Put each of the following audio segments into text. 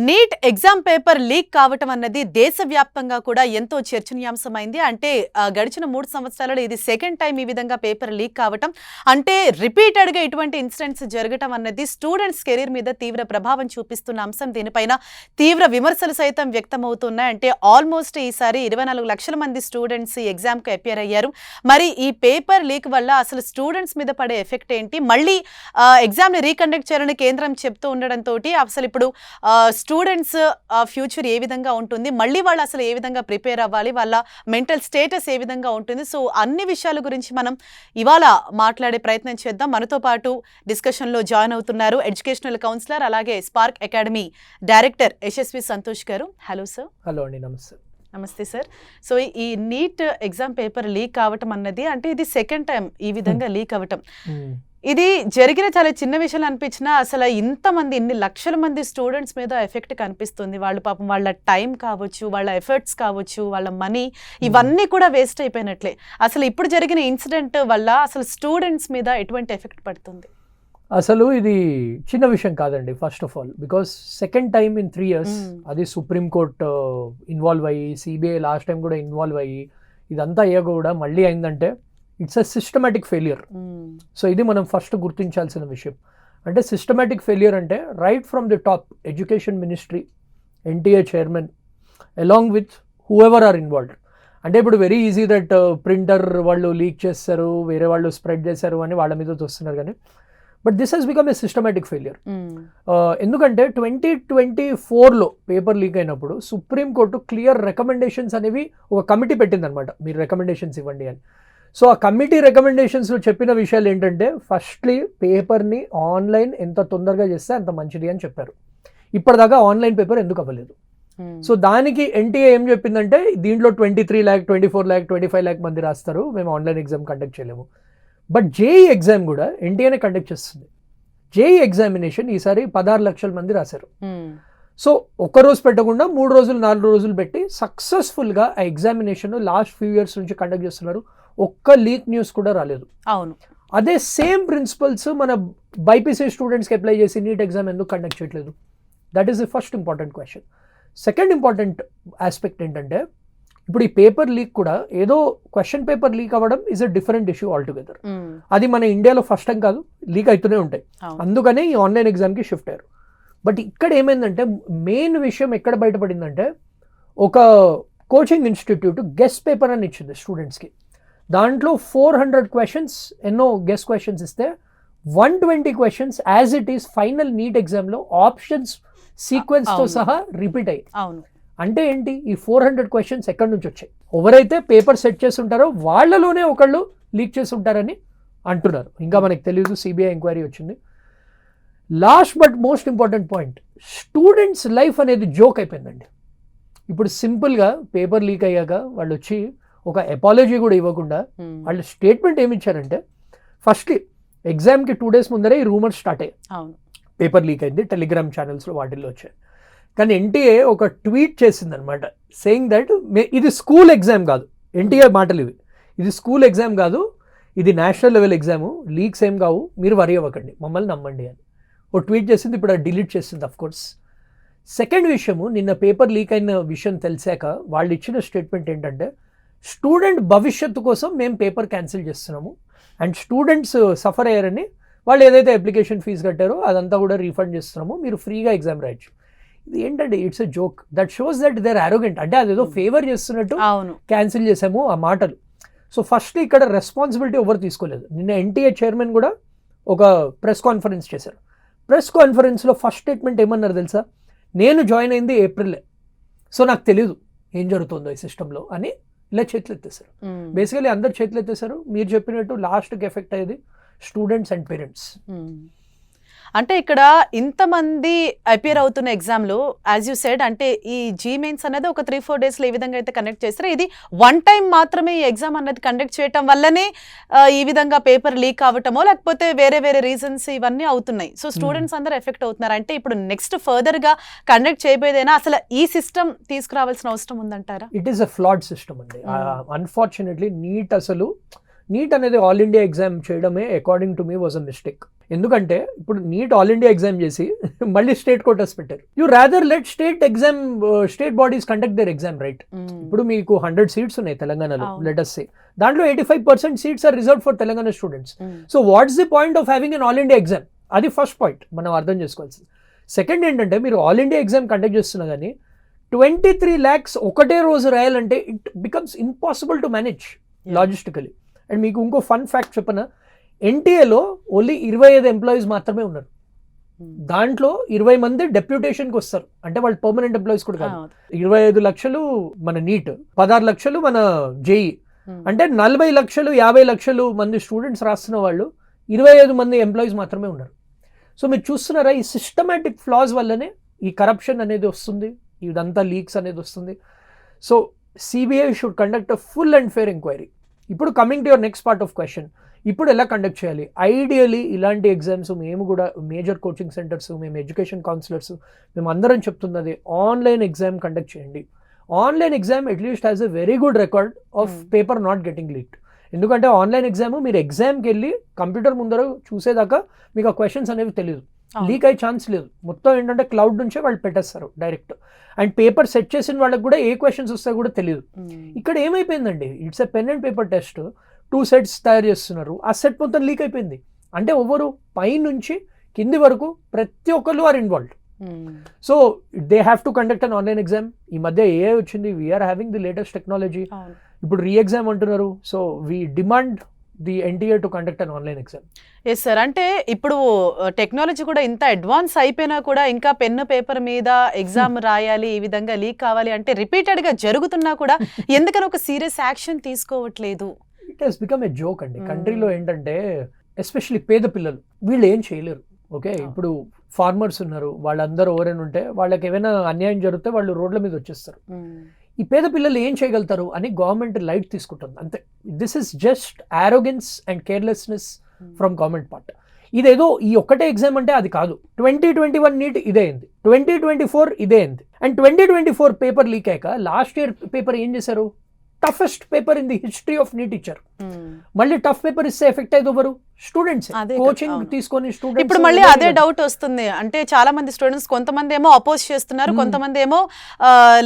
Neat exam paper leak కావటం అన్నది దేశవ్యాప్తంగా కూడా ఎంతో చర్చనీయాంశమైంది. అంటే గడిచిన 3 సంవత్సరాలలో ఇది సెకండ్ టైం ఈ విధంగా పేపర్ లీక్ కావటం. అంటే రిపీటెడ్‌గా ఇటువంటి ఇన్సిడెంట్స్ జరగటం అన్నది స్టూడెంట్స్ కెరీర్ మీద తీవ్ర ప్రభావం చూపిస్తున్న అంశం. దీనిపైన తీవ్ర విమర్శలు సైతం వ్యక్తమవుతున్నాయి. అంటే ఆల్మోస్ట్ ఈసారి 24 లక్షల మంది స్టూడెంట్స్ ఈ ఎగ్జామ్‌కి అపియర్ అయ్యారు. మరి ఈ పేపర్ లీక్ వల్ల అసలు స్టూడెంట్స్ మీద పడే ఎఫెక్ట్ ఏంటి? మళ్ళీ ఎగ్జామ్‌ని రీకండక్ట్ చేయాలని కేంద్రం చెప్తూ ఉండడంతోటి అసలు ఇప్పుడు స్టూడెంట్స్ ఫ్యూచర్ ఏ విధంగా ఉంటుంది, మళ్ళీ వాళ్ళు అసలు ఏ విధంగా ప్రిపేర్ అవ్వాలి, వాళ్ళ మెంటల్ స్టేటస్ ఏ విధంగా ఉంటుంది, సో అన్ని విషయాల గురించి మనం ఇవాళ మాట్లాడే ప్రయత్నం చేద్దాం. మనతో పాటు డిస్కషన్లో జాయిన్ అవుతున్నారు ఎడ్యుకేషనల్ కౌన్సిలర్ అలాగే Spark Academy director Yashasvi Santosh garu. Hello sir. Hello అండి, నమస్తే. నమస్తే సార్. సో ఈ నీట్ ఎగ్జామ్ పేపర్ లీక్ కావటం అన్నది అంటే ఇది సెకండ్ టైం ఈ విధంగా లీక్ అవ్వటం. ఇది జరిగిన చాలా చిన్న విషయం అనిపించినా అసలు ఇంతమంది ఇన్ని లక్షల మంది స్టూడెంట్స్ మీద ఎఫెక్ట్ కనిపిస్తుంది. వాళ్ళు పాపం వాళ్ళ టైం కావచ్చు, వాళ్ళ ఎఫర్ట్స్ కావచ్చు, వాళ్ళ మనీ ఇవన్నీ కూడా వేస్ట్ అయిపోయినట్లే. అసలు ఇప్పుడు జరిగిన ఇన్సిడెంట్ వల్ల అసలు స్టూడెంట్స్ మీద ఎటువంటి ఎఫెక్ట్ పడుతుంది? అసలు ఇది చిన్న విషయం కాదండి. First of all because second time in 3 years అది సుప్రీంకోర్టు ఇన్వాల్వ్ అయ్యి, సిబిఐ లాస్ట్ టైం కూడా ఇన్వాల్వ్ అయ్యి, ఇదంతా అయ్యా కూడా మళ్ళీ అయిందంటే it's a systematic failure. So ఇది మనం ఫస్ట్ గుర్తించాల్సిన విషయం. అంటే సిస్టమాటిక్ ఫెయిల్యూర్ అంటే right from the top education ministry, NTA chairman along with whoever are involved. అంటే ఇప్పుడు వెరీ ఈజీ దట్ ప్రింటర్ వాళ్ళు లీక్ చేస్తారు, వేరే వాళ్ళు స్ప్రెడ్ చేశారు అని వాళ్ళ మీద వస్తున్నారు, కానీ but this he's become a systematic failure. ఎందుకంటే 2024లో పేపర్ లీక్ అయినప్పుడు సుప్రీంకోర్టు క్లియర్ రికమెండేషన్స్ అనేవి ఒక కమిటీ పెట్టిందనమాట, మీరు రికమెండేషన్స్ ఇవ్వండి అని. సో ఆ కమిటీ రికమెండేషన్స్లో చెప్పిన విషయాలు ఏంటంటే ఫస్ట్లీ పేపర్ని ఆన్లైన్ ఎంత తొందరగా చేస్తే అంత మంచిది అని చెప్పారు. ఇప్పటిదాకా ఆన్లైన్ పేపర్ ఎందుకు అవ్వలేదు? సో దానికి ఎన్టీఏ ఏం చెప్పిందంటే దీంట్లో 23 lakh, 24 lakh, 25 lakh మంది రాస్తారు, మేము ఆన్లైన్ ఎగ్జామ్ కండక్ట్ చేయలేము. బట్ జేఈ ఎగ్జామ్ కూడా ఎన్టీఏనే కండక్ట్ చేస్తుంది. జేఈ ఎగ్జామినేషన్ ఈసారి 16 లక్షల మంది రాశారు. సో ఒక్కరోజు పెట్టకుండా 3 రోజులు 4 రోజులు పెట్టి సక్సెస్ఫుల్గా ఆ ఎగ్జామినేషన్ లాస్ట్ ఫ్యూ ఇయర్స్ నుంచి కండక్ట్ చేస్తున్నారు. ఒక్క లీక్ న్యూస్ కూడా రాలేదు. అవును, అదే సేమ్ ప్రిన్సిపల్స్ మన బైపీసీ స్టూడెంట్స్కి అప్లై చేసి నీట్ ఎగ్జామ్ ఎందుకు కండక్ట్ చేయట్లేదు? That is the first important question. Second important aspect ఏంటంటే ఇప్పుడు ఈ పేపర్ లీక్ కూడా ఏదో క్వశ్చన్ పేపర్ లీక్ అవ్వడం is a different issue all together. అది మన ఇండియాలో ఫస్ట్ టైం కాదు, లీక్ అవుతూనే ఉంటాయి. అందుకనే ఈ ఆన్లైన్ ఎగ్జామ్కి షిఫ్ట్ అయ్యారు. బట్ ఇక్కడ ఏమైందంటే మెయిన్ విషయం ఎక్కడ బయటపడిందంటే ఒక కోచింగ్ ఇన్స్టిట్యూట్ గెస్ట్ పేపర్ అని ఇచ్చింది స్టూడెంట్స్కి. దాంట్లో 400 క్వశ్చన్స్ ఎన్నో గెస్ట్ క్వశ్చన్స్ ఇస్తే 120 questions as it is final NEET ఎగ్జామ్లో ఆప్షన్స్ సీక్వెన్స్తో సహా రిపీట్ అయ్యాయి. అవును, అంటే ఏంటి? ఈ 400 క్వశ్చన్స్ ఎక్కడి నుంచి వచ్చాయి? ఎవరైతే పేపర్ సెట్ చేసి ఉంటారో వాళ్ళలోనే ఒకళ్ళు లీక్ చేసి ఉంటారని అంటున్నారు. ఇంకా మనకు తెలియదు, సిబిఐ ఎంక్వైరీ వచ్చింది. Last but most important point, students life అనేది జోక్ అయిపోయిందండి. ఇప్పుడు సింపుల్గా పేపర్ లీక్ అయ్యాక వాళ్ళు వచ్చి ఒక అపాలజీ కూడా ఇవ్వకుండా వాళ్ళు స్టేట్మెంట్ ఏమి ఇచ్చారంటే ఫస్ట్లీ ఎగ్జామ్కి 2 days ముందరే ఈ రూమర్స్ స్టార్ట్ అయ్యాయి, పేపర్ లీక్ అయింది, టెలిగ్రామ్ ఛానల్స్లో వాటిల్లో వచ్చాయి. కానీ ఎన్టీఏ ఒక ట్వీట్ చేసిందనమాట సేయింగ్ దట్ ఇది స్కూల్ ఎగ్జామ్ కాదు. ఎన్టీఏ మాటలు ఇవి, ఇది స్కూల్ ఎగ్జామ్ కాదు, ఇది నేషనల్ లెవెల్ ఎగ్జాము, లీక్స్ ఏం కావు, మీరు వరీ అవ్వకండి, మమ్మల్ని నమ్మండి అని ఒక ట్వీట్ చేసింది. ఇప్పుడు అది డిలీట్ చేసింది అఫ్ కోర్స్. సెకండ్ విషయము, నిన్న పేపర్ లీక్ అయిన విషయం తెలిసాక వాళ్ళు ఇచ్చిన స్టేట్మెంట్ ఏంటంటే స్టూడెంట్ భవిష్యత్తు కోసం మేము పేపర్ క్యాన్సిల్ చేస్తున్నాము అండ్ స్టూడెంట్స్ సఫర్ అయ్యారని వాళ్ళు ఏదైతే అప్లికేషన్ ఫీజు కట్టారో అదంతా కూడా రీఫండ్ చేస్తున్నాము, మీరు ఫ్రీగా ఎగ్జామ్ రాయొచ్చు. ఇది ఏంటంటే it's a joke. That shows that they are arrogant. అంటే అదేదో ఫేవర్ చేస్తున్నట్టు క్యాన్సిల్ చేసాము ఆ మాటలు. సో ఫస్ట్ ఇక్కడ రెస్పాన్సిబిలిటీ ఎవరు తీసుకోలేదు. నిన్న ఎన్టీఏ చైర్మన్ కూడా ఒక ప్రెస్ కాన్ఫరెన్స్ చేశారు. ప్రెస్ కాన్ఫరెన్స్లో ఫస్ట్ స్టేట్మెంట్ ఏమన్నారు తెలుసా? నేను జాయిన్ అయింది ఏప్రిలే, సో నాకు తెలియదు ఏం జరుగుతుందో ఈ సిస్టంలో అని ఇలా చేతులు ఎత్తేసారు. బేసికలీ అందరు చేతులు ఎత్తేసారు. మీరు చెప్పినట్టు లాస్ట్కి ఎఫెక్ట్ అయ్యేది స్టూడెంట్స్ అండ్ పేరెంట్స్. అంటే ఇక్కడ ఇంతమంది అపియర్ అవుతున్న ఎగ్జామ్లో యాజ్ యూ సెడ్ అంటే ఈ జీ మెయిన్స్ అనేది ఒక 3-4 daysలో ఈ విధంగా అయితే కండక్ట్ చేస్తారు. ఇది 1 time మాత్రమే ఈ ఎగ్జామ్ అనేది కండక్ట్ చేయటం వల్లనే ఈ విధంగా పేపర్ లీక్ అవ్వటమో లేకపోతే వేరే వేరే రీజన్స్ ఇవన్నీ అవుతున్నాయి. సో స్టూడెంట్స్ అందరూ ఎఫెక్ట్ అవుతున్నారు. అంటే ఇప్పుడు నెక్స్ట్ ఫర్దర్గా కండక్ట్ చేయబోయేదైనా అసలు ఈ సిస్టమ్ తీసుకురావాల్సిన అవసరం ఉందంటారా? ఇట్ ఈస్ అ ఫ్లాడ్ సిస్టమ్ అండి. అన్ఫార్చునేట్లీ నీట్ అనేది ఆల్ ఇండియా ఎగ్జామ్ చేయడమే according to me was a mistake. ఎందుకంటే ఇప్పుడు నీట్ ఆల్ ఇండియా ఎగ్జామ్ చేసి మళ్ళీ స్టేట్ కోటాస్ పెట్టారు. You rather let state bodies conduct there exam, right? ఇప్పుడు మీకు 100 సీట్స్ ఉన్నాయి తెలంగాణలో, లెట్ us say. దాంట్లో 85% seats are reserved for Telangana students. So what's the point of having an all India exam? అది first point మనం అర్థం చేసుకోవాల్సింది. సెకండ్ ఏంటంటే, మీరు ఆల్ ఇండియా ఎగ్జామ్ కండక్ట్ చేస్తున్నా కానీ 23 lakhs ఒకటే రోజు రాయాలంటే it becomes impossible to manage logistically. And మీకు ఇంకో ఫన్ ఫ్యాక్ట్ చెప్పనా, ఎన్టీఏలో ఓన్లీ 25 ఎంప్లాయీస్ మాత్రమే ఉన్నారు. దాంట్లో 20 మంది డెప్యూటేషన్కి వస్తారు, అంటే వాళ్ళు పర్మనెంట్ ఎంప్లాయీస్ కూడా కాదు. 25 లక్షలు మన నీట్, 16 లక్షలు మన జేఈ, అంటే 40 లక్షలు 50 లక్షలు మంది స్టూడెంట్స్ రాస్తున్న వాళ్ళు 25 మంది ఎంప్లాయీస్ మాత్రమే ఉన్నారు. సో మీరు చూస్తున్నారా, ఈ సిస్టమాటిక్ ఫ్లాస్ వల్లనే ఈ కరప్షన్ అనేది వస్తుంది, ఇదంతా లీక్స్ అనేది వస్తుంది. So CBI should conduct a full and fair enquiry. ఇప్పుడు coming to your next part of question, ఇప్పుడు ఎలా కండక్ట్ చేయాలి? ఐడియలీ ఇలాంటి ఎగ్జామ్స్ మేము కూడా మేజర్ కోచింగ్ సెంటర్స్, మేము ఎడ్యుకేషన్ కౌన్సిలర్స్, మేము అందరం చెప్తున్నది ఆన్లైన్ ఎగ్జామ్ కండక్ట్ చేయండి. Online exam at least has a very good record of paper not getting leaked. ఎందుకంటే ఆన్లైన్ ఎగ్జామ్ మీరు ఎగ్జామ్కి వెళ్ళి కంప్యూటర్ ముందర చూసేదాకా మీకు ఆ క్వశ్చన్స్ అనేవి తెలియదు, లీక్ అయ్యే ఛాన్స్ లేదు. మొత్తం ఏంటంటే క్లౌడ్ నుంచే వాళ్ళు పెట్టేస్తారు డైరెక్ట్. అండ్ పేపర్ సెట్ చేసిన వాళ్ళకి కూడా ఏ క్వశ్చన్స్ వస్తాయో కూడా తెలియదు. ఇక్కడ ఏమైపోయిందండి, it's a pen and paper test, 2 sets తయారు చేస్తున్నారు, ఆ సెట్ మొత్తం లీక్ అయిపోయింది. అంటే ఎవరు పై నుంచి కింది వరకు ప్రతి ఒక్కరు are involved. So they have to conduct an online exam. ఈ మధ్య ఏ వచ్చింది, we're having the latest technology. ఇప్పుడు రీ ఎగ్జామ్ అంటున్నారు. So we demand the NTA to conduct an online exam. Yes sir, అంటే ఇప్పుడు టెక్నాలజీ కూడా ఇంత అడ్వాన్స్ అయిపోయినా కూడా ఇంకా పెన్ను పేపర్ మీద ఎగ్జామ్ రాయాలి, ఈ విధంగా లీక్ కావాలి అంటే రిపీటెడ్ గా జరుగుతున్నా కూడా ఎందుకని ఒక సీరియస్ యాక్షన్ తీసుకోవట్లేదు? It has become a joke అండి కంట్రీలో. ఏంటంటే ఎస్పెషల్లీ పేద పిల్లలు వీళ్ళు ఏం చేయలేరు. ఓకే, ఇప్పుడు ఫార్మర్స్ ఉన్నారు, వాళ్ళందరూ ఎవరైనా ఉంటే వాళ్ళకి ఏమైనా అన్యాయం జరిగితే వాళ్ళు రోడ్ల మీద వచ్చేస్తారు. ఈ పేద పిల్లలు ఏం చేయగలుగుతారు అని గవర్నమెంట్ లైట్ తీసుకుంటుంది అంతే. This is just ఆరోగెన్స్ and carelessness from government part. ఇదేదో ఈ ఒక్కటే ఎగ్జామ్ అంటే అది కాదు. 2021 నీట్ ఇదే అయింది, 2024 ఇదే అయింది. అండ్ 2024 పేపర్ లీక్ అయ్యాక లాస్ట్ ఇయర్ పేపర్ ఏం చేశారు, toughest paper in the history of NEET ఇచ్చారు. మళ్ళీ టఫ్ పేపర్ ఇస్తే ఎఫెక్ట్ అయ్యేది ఎవరు? స్టూడెంట్స్. కోచింగ్ తీసుకొని స్టూడెంట్స్. ఇప్పుడు మళ్ళీ అదే డౌట్ వస్తుంది, అంటే చాలా మంది స్టూడెంట్స్ కొంతమంది ఏమో అపోజ్ చేస్తున్నారు, కొంతమంది ఏమో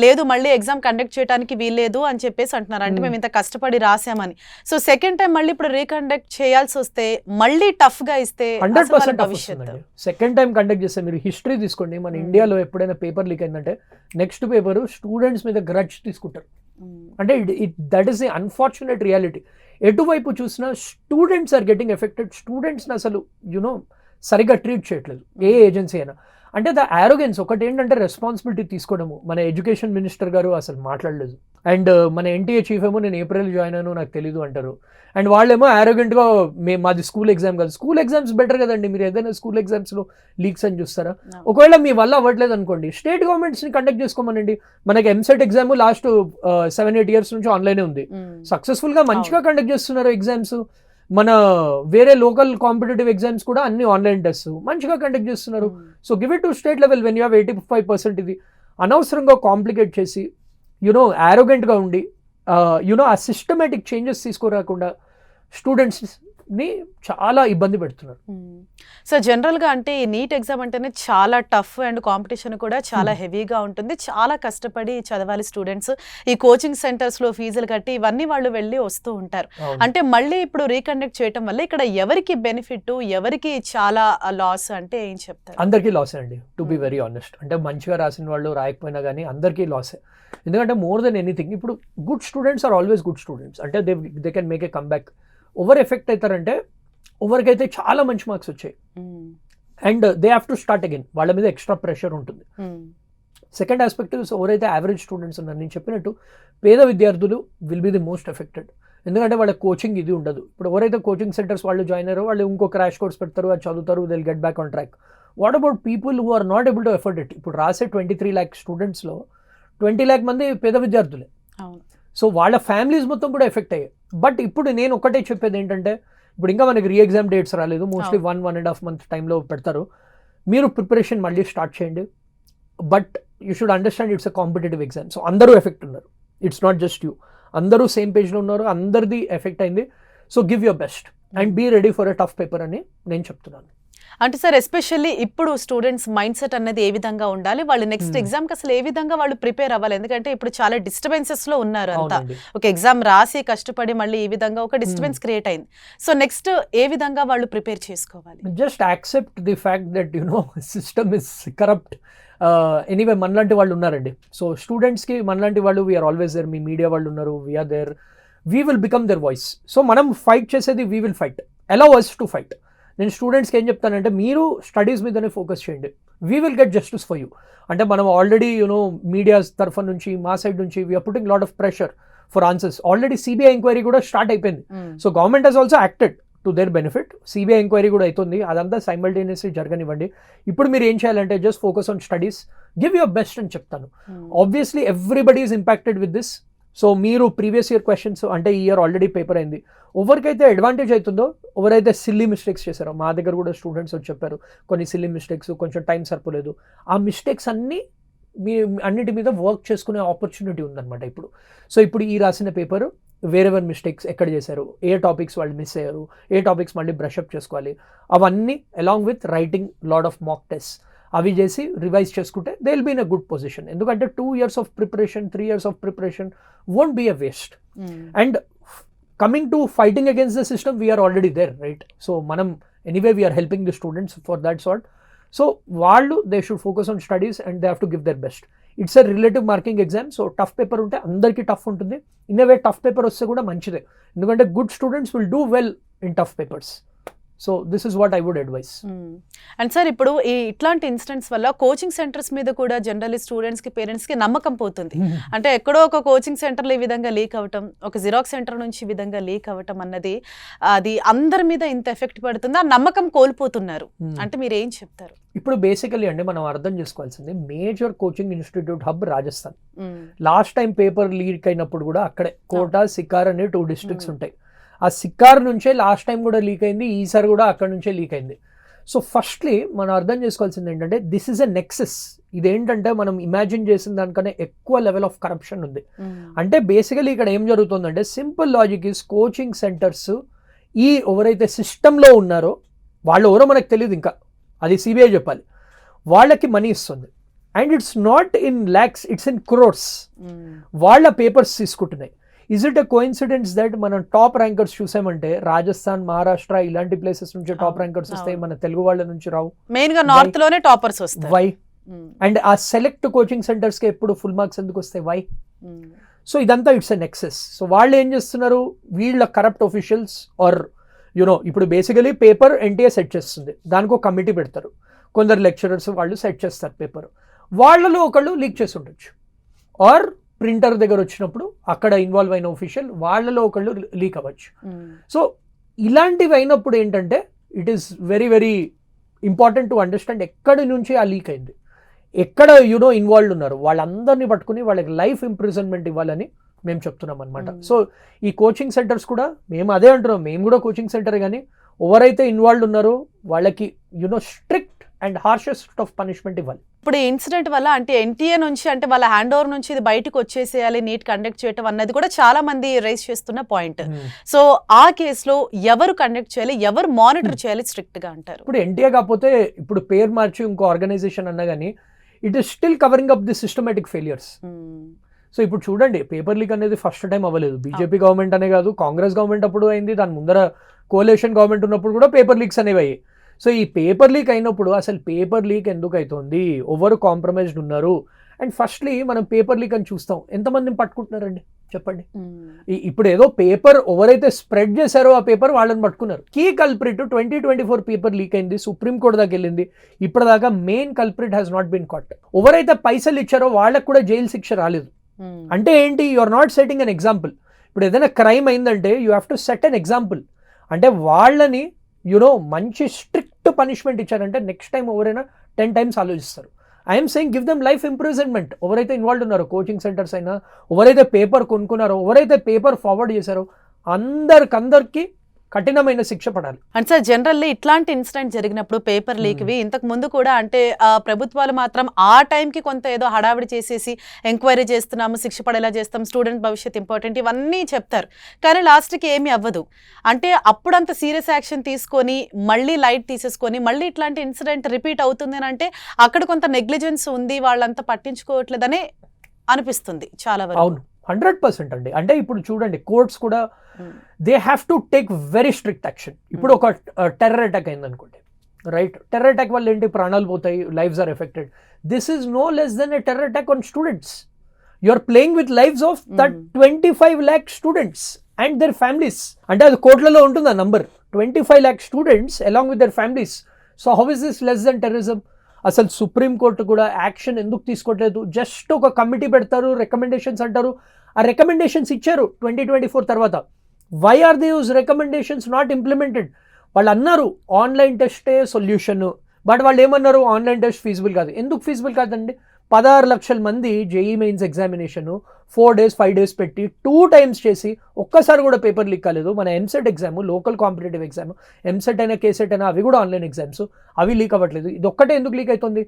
లేదు మళ్ళీ ఎగ్జామ్ కండక్ట్ చేయడానికి వీల్లేదు అని చెప్పేసి అంటున్నారు, అంటే మేము ఇంత కష్టపడి రాసామని. సో సెకండ్ టైం మళ్ళీ ఇప్పుడు రీకండక్ట్ చేయాల్సి వస్తే మళ్ళీ టఫ్ గా ఇస్తే 100% సెకండ్ టైం కండక్ట్ చేస్తే మీరు హిస్టరీ తీసుకోండి, మన ఇండియాలో ఎప్పుడైనా పేపర్ లీక్ అయిందంటే నెక్స్ట్ పేపర్ స్టూడెంట్స్ మీద గ్రడ్జ్ తీసుకుంటారు. అంటే that is the unfortunate reality. ఎటువైపు చూసినా స్టూడెంట్స్ ఆర్ గెటింగ్ ఎఫెక్టెడ్. స్టూడెంట్స్ని అసలు యునో సరిగ్గా ట్రీట్ చేయట్లేదు ఏ ఏజెన్సీ అయినా. అంటే ద ఆరోగెన్స్ ఒకటి ఏంటంటే రెస్పాన్సిబిలిటీ తీసుకోవడము. మన ఎడ్యుకేషన్ మినిస్టర్ గారు అసలు మాట్లాడలేదు. అండ్ మన ఎన్టీఏ చీఫ్ ఏమో నేను ఏప్రిల్ జాయిన్ అయ్యాను నాకు తెలీదు అంటారు. అండ్ వాళ్ళేమో ఆరోగెంట్గా మాది స్కూల్ ఎగ్జామ్ కాదు. స్కూల్ ఎగ్జామ్స్ బెటర్ కదండి, మీరు ఏదైనా స్కూల్ ఎగ్జామ్స్లో లీక్స్ అని చూస్తారా? ఒకవేళ మీ వల్ల అవ్వట్లేదు అనుకోండి, స్టేట్ గవర్నమెంట్స్ని కండక్ట్ చేసుకోమనండి. మనకి ఎంసెట్ ఎగ్జామ్ లాస్ట్ 7-8 years నుంచి ఆన్లైనే ఉంది, సక్సెస్ఫుల్గా మంచిగా కండక్ట్ చేస్తున్నారు ఎగ్జామ్స్. మన వేరే లోకల్ కాంపిటేటివ్ ఎగ్జామ్స్ కూడా అన్ని ఆన్లైన్ టెస్ట్ మంచిగా కండక్ట్ చేస్తున్నారు. So give it to state level when you have 85%. ఇది అనవసరంగా కాంప్లికేట్ చేసి యునో ఆరోగెంట్గా ఉండి యునో ఆ సిస్టమేటిక్ చేంజెస్ తీసుకురాకుండా స్టూడెంట్స్ని చాలా ఇబ్బంది పెడుతున్నారు. సో జనరల్గా అంటే ఈ నీట్ ఎగ్జామ్ అంటేనే చాలా టఫ్ అండ్ కాంపిటీషన్ కూడా చాలా హెవీగా ఉంటుంది, చాలా కష్టపడి చదవాలి స్టూడెంట్స్. ఈ కోచింగ్ సెంటర్స్లో ఫీజులు కట్టి ఇవన్నీ వాళ్ళు వెళ్ళి వస్తూ ఉంటారు. అంటే మళ్ళీ ఇప్పుడు రీకండక్ట్ చేయడం వల్ల ఇక్కడ ఎవరికి బెనిఫిట్, ఎవరికి చాలా లాస్ అంటే ఏం చెప్తారు? అందరికీ లాసే అండి, టు బి వెరీ ఆనెస్ట్. అంటే మంచిగా రాసిన వాళ్ళు రాయకపోయినా కానీ అందరికీ లాసే. ఎందుకంటే మోర్ దెన్ ఎనీథింగ్ ఇప్పుడు good students are always good students. అంటే they can make a comeback. Over affect అవుతారంటే ఎవరికైతే చాలా మంచి మార్క్స్ వచ్చాయి and they have to start again, వాళ్ళ మీద ఎక్స్ట్రా ప్రెషర్ ఉంటుంది. సెకండ్ ఆస్పెక్ట్ ఎవరైతే యావరేజ్ స్టూడెంట్స్ ఉన్నారు, నేను చెప్పినట్టు పేద విద్యార్థులు will be the most affected. ఎందుకంటే వాళ్ళ కోచింగ్ ఇది ఉండదు. ఇప్పుడు ఎవరైతే కోచింగ్ సెంటర్స్ వాళ్ళు జాయిన్ అయ్యారో వాళ్ళు ఇంకో క్రాష్ కోర్స్ పెడతారు, అది చదువుతారు, they will get back on track. What about people who are not able to afford it? ఇప్పుడు రాసే 23 lakh స్టూడెంట్స్లో 20 lakh మంది పేద విద్యార్థులే. సో వాళ్ళ ఫ్యామిలీస్ మొత్తం కూడా ఎఫెక్ట్ అయ్యాయి. బట్ ఇప్పుడు నేను ఒకటే చెప్పేది ఏంటంటే, ఇప్పుడు ఇంకా మనకి రీ ఎగ్జామ్ డేట్స్ రాలేదు, మోస్ట్లీ 1.5 month టైంలో పెడతారు. మీరు ప్రిపరేషన్ మళ్ళీ స్టార్ట్ చేయండి. But you should understand it's a competitive exam. So అందరూ ఎఫెక్ట్ ఉన్నారు, ఇట్స్ నాట్ జస్ట్ యూ. అందరూ సేమ్ పేజ్లో ఉన్నారు, అందరిది ఎఫెక్ట్ అయింది. So give your best and be ready for a tough paper అని నేను చెప్తున్నాను. అంటే సార్ ఎస్పెషల్లీ ఇప్పుడు స్టూడెంట్స్ మైండ్ సెట్ అనేది ఏ విధంగా ఉండాలి, వాళ్ళు నెక్స్ట్ ఎగ్జామ్ కి అసలు ఏ విధంగా వాళ్ళు ప్రిపేర్ అవ్వాలి, ఎందుకంటే ఇప్పుడు చాలా డిస్టర్బెన్సెస్ లో ఉన్నారు అంతా. అవునండి. ఒక ఎగ్జామ్ రాసి కష్టపడి మళ్ళీ ఈ విధంగా ఒక డిస్టర్బెన్స్ క్రియేట్ అయింది. సో నెక్స్ట్ ఏ విధంగా వాళ్ళు ప్రిపేర్ చేసుకోవాలి? Just accept the fact that system is corrupt. Anyway మనలాంటి వాళ్ళు ఉన్నారండి. సో స్టూడెంట్స్కి మనలాంటి వాళ్ళు వీఆర్ ఆల్వేస్ దేర్. మీ మీడియా వాళ్ళు ఉన్నారు, we're there. We will become their voice. So మనం ఫైట్ చేసేది we will fight. Allow us to fight. నేను స్టూడెంట్స్కి ఏం చెప్తానంటే మీరు స్టడీస్ మీదనే ఫోకస్ చేయండి. We will get justice for you. అంటే మనం ఆల్రెడీ మీడియా తరఫు నుంచి మా సైడ్ నుంచి we're putting lot of pressure for answers. Already CBI enquiry కూడా స్టార్ట్ అయిపోయింది. So government has also acted to their benefit. CBI enquiry కూడా అవుతుంది. అదంతా సైమల్టేనియస్లీ జరగనివ్వండి. ఇప్పుడు మీరు ఏం చేయాలంటే just focus on studies, give your best అని చెప్తాను. Obviously everybody is impacted with this. So మీరు ప్రీవియస్ ఇయర్ క్వశ్చన్స్ అంటే ఈ ఇయర్ ఆల్రెడీ పేపర్ అయింది. ఎవరికైతే అడ్వాంటేజ్ అవుతుందో, ఎవరైతే సిల్లీ మిస్టేక్స్ చేశారో, మా దగ్గర కూడా స్టూడెంట్స్ వచ్చి చెప్పారు కొన్ని సిల్లీ మిస్టేక్స్, కొంచెం టైం సరిపోలేదు. ఆ మిస్టేక్స్ అన్నీ మీ అన్నిటి మీద వర్క్ చేసుకునే ఆపర్చునిటీ ఉందన్నమాట ఇప్పుడు. సో ఇప్పుడు ఈ రాసిన పేపరు వేరెవర్ మిస్టేక్స్ ఎక్కడ చేశారు, ఏ టాపిక్స్ వాళ్ళు మిస్ అయ్యారు, ఏ టాపిక్స్ మళ్ళీ బ్రషప్ చేసుకోవాలి, అవన్నీ along with writing lot of mock test అవి చేసి రివైజ్ చేసుకుంటే they will be in a good position. ఎందుకంటే 2 years of preparation, 3 years of preparation won't be a waste. And coming to fighting against the system we're already there, right? So మనం anyway we're helping the students for that sort. So వాళ్ళు they should focus on studies and they have to give their best. It's a relative marking exam. So tough paper ఉంటే అందరికీ tough ఉంటుంది. In way tough paper వస్తే కూడా మంచిదే, ఎందుకంటే good students will do well in tough papers. So this is what I would advise. And sir ఇప్పుడు ఈ ఇట్లాంటి ఇన్సిడెంట్స్ వల్ల కోచింగ్ సెంటర్స్ మీద కూడా జనరల్లీ స్టూడెంట్స్ కి పేరెంట్స్ కి నమ్మకం పోతుంది. అంటే ఎక్కడో ఒక కోచింగ్ సెంటర్లో ఈ విధంగా లీక్ అవ్వటం, ఒక జిరాక్స్ సెంటర్ నుంచి ఈ విధంగా లీక్ అవ్వటం అన్నది అది అందరి మీద ఇంత ఎఫెక్ట్ పడుతుంది, ఆ నమ్మకం కోల్పోతున్నారు. అంటే మీరు ఏం చెప్తారు? ఇప్పుడు బేసికలీ అండి మనం అర్థం చేసుకోవాల్సింది major coaching institute hub Rajasthan. Last time paper leak అయినప్పుడు కూడా అక్కడే కోటా, సికార్ అనే 2 districts ఉంటాయి. ఆ సికార్ నుంచే లాస్ట్ టైం కూడా లీక్ అయింది, ఈసారి కూడా అక్కడ నుంచే లీక్ అయింది. సో ఫస్ట్లీ మనం అర్థం చేసుకోవాల్సింది ఏంటంటే దిస్ ఈజ్ ఎ నెక్సెస్. ఇదేంటంటే మనం ఇమాజిన్ చేసిన దానికన్నా ఎక్కువ లెవెల్ ఆఫ్ కరప్షన్ ఉంది. అంటే బేసికలీ ఇక్కడ ఏం జరుగుతుందంటే simple logic is coaching centres ఈ ఎవరైతే సిస్టంలో ఉన్నారో వాళ్ళు ఎవరో మనకు తెలియదు, ఇంకా అది సిబిఐ చెప్పాలి, వాళ్ళకి మనీ ఇస్తుంది. And it's not in lakhs, it's in crores. వాళ్ళ పేపర్స్ తీసుకుంటున్నాయి. Is it a coincidence that మనం టాప్ ర్యాంకర్స్ చూసామంటే రాజస్థాన్, మహారాష్ట్ర ఇలాంటి ప్లేసెస్ నుంచి టాప్ ర్యాంకర్స్ వస్తాయి, మన తెలుగు వాళ్ళ నుంచి రావు. మెయిన్ గా నార్త్ లోనే టాపర్స్ వస్తాయి. వై? అండ్ ఆ సెలెక్ట్ కోచింగ్ సెంటర్స్ కి ఎప్పుడు ఫుల్ మార్క్స్ ఎందుకు వస్తాయి? వై? సో ఇదంతా ఇట్స్ ఎ నెక్సెస్. సో వాళ్ళు ఏం చేస్తున్నారు, వీళ్ళ కరప్ట్ ఒఫీషియల్స్ ఆర్ ఇప్పుడు బేసికలీ పేపర్ ఎన్టీఏ సెట్ చేస్తుంది, దానికి ఒక కమిటీ పెడతారు, కొందరు లెక్చరర్స్ వాళ్ళు సెట్ చేస్తారు పేపర్, వాళ్ళలో ఒకళ్ళు లీక్ చేసి ఉండొచ్చు. ఆర్ ప్రింటర్ దగ్గర వచ్చినప్పుడు అక్కడ ఇన్వాల్వ్ అయిన ఒఫీషియల్ వాళ్ళలో ఒకళ్ళు లీక్ అవ్వచ్చు. సో ఇలాంటివి అయినప్పుడు ఏంటంటే it is very very important to understand ఎక్కడి నుంచి ఆ లీక్ అయింది, ఎక్కడ ఇన్వాల్వ్ ఉన్నారు, వాళ్ళందరినీ పట్టుకుని వాళ్ళకి లైఫ్ ఇంప్రిజన్మెంట్ ఇవ్వాలని మేము చెప్తున్నాం అనమాట. సో ఈ కోచింగ్ సెంటర్స్ కూడా మేము అదే అంటున్నాం, మేము కూడా కోచింగ్ సెంటర్, కానీ ఎవరైతే ఇన్వాల్వ్ ఉన్నారో వాళ్ళకి strict and harshest of punishment ఇవ్వాలి. ఇప్పుడు ఈ ఇన్సిడెంట్ వల్ల అంటే ఎన్టీఏ నుంచి అంటే వాళ్ళ హ్యాండ్ ఓవర్ నుంచి ఇది బయటకు వచ్చేసేయాలి, నీట్ కండక్ట్ చేయటం అన్నది కూడా చాలా మంది రైజ్ చేస్తున్న పాయింట్. సో ఆ కేసులో ఎవరు కండక్ట్ చేయాలి, ఎవరు మానిటర్ చేయాలి స్ట్రిక్ట్ గా అంటారు? ఇప్పుడు ఎన్టీఏ కాకపోతే ఇప్పుడు పేరు మార్చి ఇంకో ఆర్గనైజేషన్ అన్నా కానీ it is still covering up the systematic failures. So ఇప్పుడు చూడండి, పేపర్ లీక్ అనేది ఫస్ట్ టైం అవ్వలేదు. బీజేపీ గవర్నమెంట్ అనే కాదు, కాంగ్రెస్ గవర్నమెంట్ అప్పుడు అయింది, దాని ముందర కోalition గవర్నమెంట్ ఉన్నప్పుడు కూడా పేపర్ లీక్స్ అనేవి అయ్యాయి. సో ఈ పేపర్ లీక్ అయినప్పుడు అసలు పేపర్ లీక్ ఎందుకు అవుతుంది, ఎవరు కాంప్రమైజ్డ్ ఉన్నారు? అండ్ ఫస్ట్లీ మనం పేపర్ లీక్ అని చూస్తాం, ఎంతమందిని పట్టుకుంటున్నారండి చెప్పండి. ఇప్పుడు ఏదో పేపర్ ఎవరైతే స్ప్రెడ్ చేశారో ఆ పేపర్ వాళ్ళని పట్టుకున్నారు. కీ కల్ప్రిట్ 2024 పేపర్ లీక్ అయింది, సుప్రీంకోర్టు దాకా వెళ్ళింది, ఇప్పటిదాకా main culprit has not been caught. ఎవరైతే పైసలు ఇచ్చారో వాళ్ళకు కూడా జైలు శిక్ష రాలేదు. అంటే ఏంటి, you are not setting an example. ఇప్పుడు ఏదైనా క్రైమ్ అయిందంటే you have to set an example. అంటే వాళ్ళని మంచి స్ట్రిక్ట్ పనిష్మెంట్ ఇచ్చారంటే నెక్స్ట్ టైం ఎవరైనా 10 times ఆలోచిస్తారు. I'm saying give them life imprisonment. ఎవరైతే ఇన్వాల్వ్ ఉన్నారో కోచింగ్ సెంటర్స్ అయినా, ఎవరైతే పేపర్ కొనుక్కున్నారో, ఎవరైతే పేపర్ ఫార్వర్డ్ చేశారో అందరికీ కఠినమైన శిక్ష పడాలి. అంటే సార్ జనరల్లీ ఇట్లాంటి ఇన్సిడెంట్ జరిగినప్పుడు పేపర్ లీక్వి ఇంతకు ముందు కూడా అంటే ప్రభుత్వాలు మాత్రం ఆ టైంకి కొంత ఏదో హడావిడి చేసేసి ఎంక్వైరీ చేస్తున్నాము, శిక్ష పడేలా చేస్తాం, స్టూడెంట్ భవిష్యత్ ఇంపార్టెంట్ ఇవన్నీ చెప్తారు. కానీ లాస్ట్కి ఏమీ అవ్వదు. అంటే అప్పుడంత సీరియస్ యాక్షన్ తీసుకొని మళ్ళీ లైట్ తీసేసుకొని మళ్ళీ ఇట్లాంటి ఇన్సిడెంట్ రిపీట్ అవుతుంది అని అంటే అక్కడ కొంత నెగ్లిజెన్స్ ఉంది, వాళ్ళంతా పట్టించుకోవట్లేదనే అనిపిస్తుంది చాలా వరకు. అవును, 100% అండి. అంటే ఇప్పుడు చూడండి, కోర్ట్స్ కూడా they have to take very strict action. ఇప్పుడు ఒక టెర్రర్ అటాక్ అయింది అనుకోండి, రైట్? టెర్రర్ అటాక్ వల్ల ఏంటి, ప్రాణాలు పోతాయి, lives are affected. This is no less than a terror attack on students. You are playing with lives of that 25 lakh students and their families. అంటే అది కోట్లలో ఉంటుంది ఆ number, 25 lakh students along with their families. So how is this less than terrorism? అసలు supreme court కూడా action ఎందుకు తీసుకోవట్లేదు? Just ఒక కమిటీ పెడతారు, రికమెండేషన్స్ అంటారు. ఆ రికమెండేషన్స్ ఇచ్చారు 2024 తర్వాత. Why are these recommendations not implemented? వాళ్ళు అన్నారు ఆన్లైన్ టెస్టే సొల్యూషన్, బట్ వాళ్ళు ఏమన్నారు, ఆన్లైన్ టెస్ట్ ఫీజిబుల్ కాదు. ఎందుకు ఫీజిబుల్ కాదండి? 16 లక్షల మంది JEE mains examination 4 days 5 days పెట్టి 2 times చేసి ఒక్కసారి కూడా పేపర్ లీక్ కాలేదు. మన EAMCET exam, local competitive exam, EAMCET అయినా కేసెట్ అయినా అవి కూడా ఆన్లైన్ ఎగ్జామ్స్, అవి లీక్ అవ్వట్లేదు. ఇది ఒక్కటే ఎందుకు లీక్ అవుతుంది?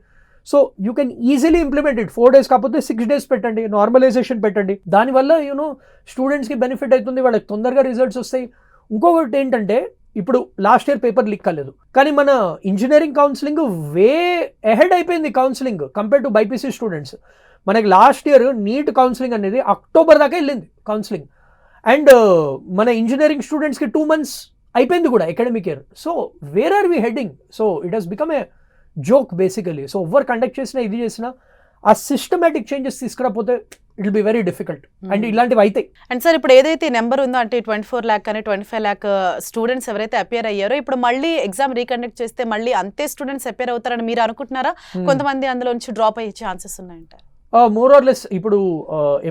So you can easily implement it. 4 days కాకపోతే 6 days పెట్టండి, నార్మలైజేషన్ పెట్టండి. దానివల్ల స్టూడెంట్స్కి బెనిఫిట్ అవుతుంది, వాళ్ళకి తొందరగా రిజల్ట్స్ వస్తాయి. ఇంకొకటి ఏంటంటే, ఇప్పుడు లాస్ట్ ఇయర్ పేపర్ లీక్ కాలేదు, కానీ మన ఇంజనీరింగ్ కౌన్సిలింగ్ వే అహెడ్ అయిపోయింది counselling compare to BiPC students. మనకి లాస్ట్ ఇయర్ నీట్ కౌన్సిలింగ్ అనేది అక్టోబర్ దాకా వెళ్ళింది కౌన్సిలింగ్, అండ్ మన ఇంజనీరింగ్ స్టూడెంట్స్కి 2 months అయిపోయింది కూడా academic year. So where are we heading? So it has become a joke basically. So ఎవరు కండక్ట్ చేసినా ఇది చేసినా ఆ సిస్టమేటిక్ చేంజెస్ తీసుకురాకపోతే it will be very difficult. And ఇలాంటివి అవుతాయి. అండ్ సార్ ఇప్పుడు ఏదైతే నెంబర్ ఉందో అంటే 24 lakh కానీ 25 lakh స్టూడెంట్స్ ఎవరైతే అపియర్ అయ్యారో ఇప్పుడు మళ్ళీ ఎగ్జామ్ రీకండక్ట్ చేస్తే మళ్ళీ అంతే స్టూడెంట్స్ అపియర్ అవుతారని మీరు అనుకుంటున్నారా? కొంతమంది అందులో నుంచి డ్రాప్ అయ్యే ఛాన్సెస్ ఉన్నాయంటారు? మోర్ ఆర్ లెస్ ఇప్పుడు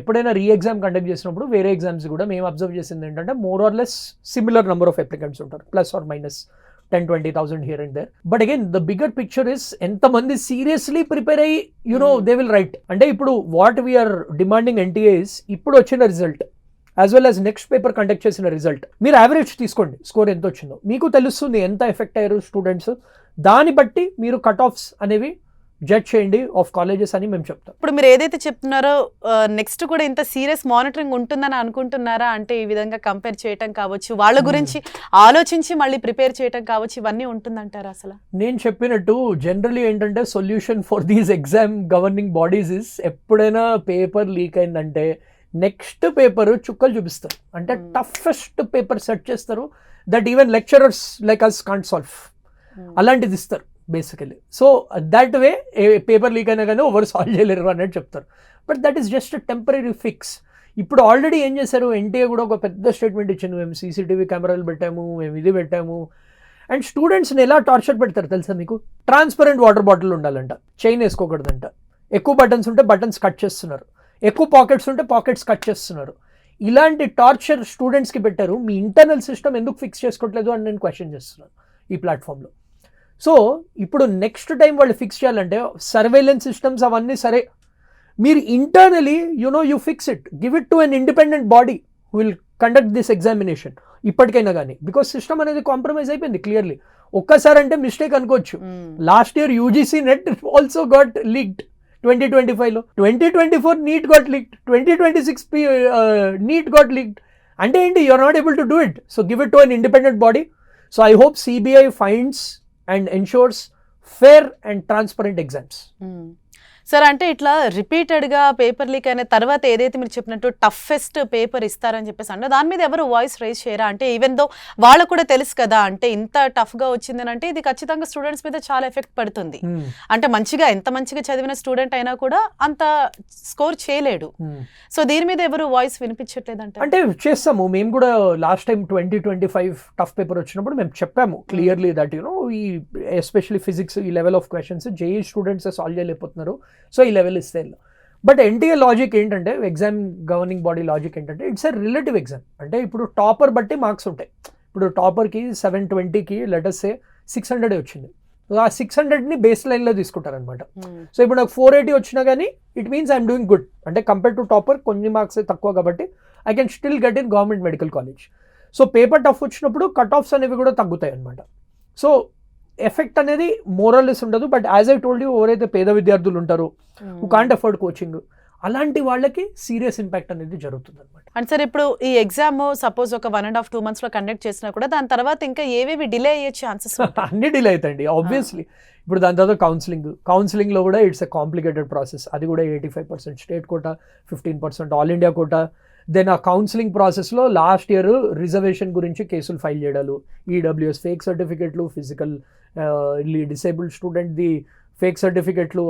ఎప్పుడైనా రీ ఎగ్జామ్ కండక్ట్ చేసినప్పుడు వేరే ఎగ్జామ్స్ కూడా మేము అబ్జర్వ్ చేసింది ఏంటంటే more or less similar number of applicants ఉంటారు, +or -10,000-20,000 here and there. But again, the bigger picture is ఎంతమంది సీరియస్లీ ప్రిపేర్ అయ్యి దే విల్ రైట్. అంటే ఇప్పుడు what we're demanding NTA is ఇప్పుడు వచ్చిన result as well as next paper conduct చేసిన result మీరు average తీసుకోండి, స్కోర్ ఎంత వచ్చిందో మీకు తెలుస్తుంది, ఎంత ఎఫెక్ట్ అయ్యారు స్టూడెంట్స్. దాన్ని బట్టి మీరు కట్ ఆఫ్స్ అనేవి జడ్జ్ చేయండి ఆఫ్ కాలేజెస్ అని మేము చెప్తాం. ఇప్పుడు మీరు ఏదైతే చెప్తున్నారో నెక్స్ట్ కూడా ఇంత సీరియస్ మానిటరింగ్ ఉంటుందని అనుకుంటున్నారా? అంటే ఈ విధంగా కంపేర్ చేయటం కావచ్చు, వాళ్ళ గురించి ఆలోచించి మళ్ళీ ప్రిపేర్ చేయటం కావచ్చు, ఇవన్నీ ఉంటుందంటారా? అసలు నేను చెప్పినట్టు జనరలీ ఏంటంటే solution for these exam governing bodies is ఎప్పుడైనా పేపర్ లీక్ అయిందంటే నెక్స్ట్ పేపర్ చుక్కలు చూపిస్తారు. అంటే టఫెస్ట్ పేపర్ సెట్ చేస్తారు that even lecturers like us can't solve. అలాంటిది ఇస్తారు basically. So that way paper leak అయినా కానీ ఎవరు సాల్వ్ చేయలేరు అన్నట్టు చెప్తారు. But that is just temporary fix. ఇప్పుడు ఆల్రెడీ ఏం చేశారు, ఎన్టీఏ కూడా ఒక పెద్ద స్టేట్మెంట్ ఇచ్చింది, మేము సీసీటీవీ కెమెరాలు పెట్టాము, మేము ఇది పెట్టాము. అండ్ స్టూడెంట్స్ని ఎలా టార్చర్ పెడతారు తెలుసా మీకు? ట్రాన్స్పరెంట్ వాటర్ బాటిల్ ఉండాలంట, చైన్ వేసుకోకూడదంట, ఎక్కువ బటన్స్ ఉంటే బటన్స్ కట్ చేస్తున్నారు, ఎక్కువ పాకెట్స్ ఉంటే పాకెట్స్ కట్ చేస్తున్నారు. ఇలాంటి టార్చర్ స్టూడెంట్స్కి పెట్టారు. మీ ఇంటర్నల్ సిస్టమ్ ఎందుకు ఫిక్స్ చేసుకోవట్లేదు అని నేను క్వశ్చన్ చేస్తున్నాను ఈ ప్లాట్ఫామ్లో. సో ఇప్పుడు నెక్స్ట్ టైం వాళ్ళు ఫిక్స్ చేయాలంటే సర్వేలెన్స్ సిస్టమ్స్ అవన్నీ సరే, మీరు internally you fix it, give it to an independent body will conduct this examination ఇప్పటికైనా కానీ. బికాస్ సిస్టమ్ అనేది కాంప్రమైజ్ అయిపోయింది క్లియర్లీ. ఒక్కసారి అంటే మిస్టేక్ అనుకోవచ్చు. Last year UGC NET also got leaked 2025లో, 2024 NEET got leaked, 2026 NEET got leaked. అంటే ఏంటి, you are not able to do it. So give it to an independent body. So I hope CBI finds and ensures fair and transparent exams. Sir అంటే ఇట్లా రిపీటెడ్గా paper leak అయిన తర్వాత ఏదైతే మీరు చెప్పినట్టు టఫెస్ట్ పేపర్ ఇస్తారని చెప్పేసి అంటే దాని మీద ఎవరు వాయిస్ రైజ్ చేయరా? అంటే ఈవెన్ దో వాళ్ళకు కూడా తెలుసు కదా, అంటే ఇంత టఫ్గా వచ్చిందని అంటే ఇది ఖచ్చితంగా స్టూడెంట్స్ మీద చాలా ఎఫెక్ట్ పడుతుంది. అంటే ఎంత మంచిగా చదివిన స్టూడెంట్ అయినా కూడా అంత స్కోర్ చేయలేడు. సో దీని మీద ఎవరు వాయిస్ వినిపించట్లేదంటే? అంటే చేస్తాము మేము కూడా. లాస్ట్ టైం 2025 టఫ్ పేపర్ వచ్చినప్పుడు మేము చెప్పాము క్లియర్లీ దట్ ఈ ఎస్పెషల్లీ ఫిజిక్స్ ఈ level of questions JEE students solve చేయలేకపోతున్నారు, సో ఈ లెవెల్ ఇస్తే. బట్ ఎన్టీఏ లాజిక్ ఏంటంటే, ఎగ్జామ్ గవర్నింగ్ బాడీ లాజిక్ ఏంటంటే, ఇట్స్ ఎ రిలేటివ్ ఎగ్జామ్. అంటే ఇప్పుడు టాపర్ బట్టి మార్క్స్ ఉంటాయి. ఇప్పుడు టాపర్కి 720కి లెటర్స్ 600 వచ్చింది, ఆ 600ని బేస్ లైన్లో తీసుకుంటారనమాట. సో ఇప్పుడు నాకు 480 వచ్చినా కానీ it means I'm doing good. అంటే కంపేర్ టు టాపర్ కొన్ని మార్క్స్ తక్కువ కాబట్టి I can still get in government medical college. So paper tough వచ్చినప్పుడు కట్ ఆఫ్స్ అనేవి కూడా తగ్గుతాయి అనమాట. సో ఎఫెక్ట్ అనేది మోరల్లెస్ ఉండదు. But as I told you, ఎవరైతే పేద విద్యార్థులు ఉంటారో హూ కాంట్ అఫోర్డ్ కోచింగ్, అలాంటి వాళ్ళకి సీరియస్ ఇంపాక్ట్ అనేది జరుగుతుంది అనమాట. అండ్ సార్ ఇప్పుడు ఈ ఎగ్జామ్ సపోజ్ ఒక 1.5-2 months లో కండక్ట్ చేసినా కూడా దాని తర్వాత ఇంకా ఏవేవి డిలే అయ్యే ఛాన్సెస్? అన్ని డిలే అవుతాయండి ఆబ్వియస్లీ. ఇప్పుడు దాని తర్వాత కౌన్సిలింగ్లో కూడా ఇట్స్ ఎ కాంప్లికేటెడ్ ప్రాసెస్. అది కూడా 85% state quota, 15% all India quota. Then ఆ కౌన్సిలింగ్ ప్రాసెస్లో లాస్ట్ ఇయర్ రిజర్వేషన్ గురించి కేసులు ఫైల్ చేయడాలు, ఈడబ్ల్యూఎస్ ఫేక్ సర్టిఫికెట్లు, ఫిజికల్ డిసేబుల్డ్ స్టూడెంట్ది ఫేక్ సర్టిఫికెట్లు,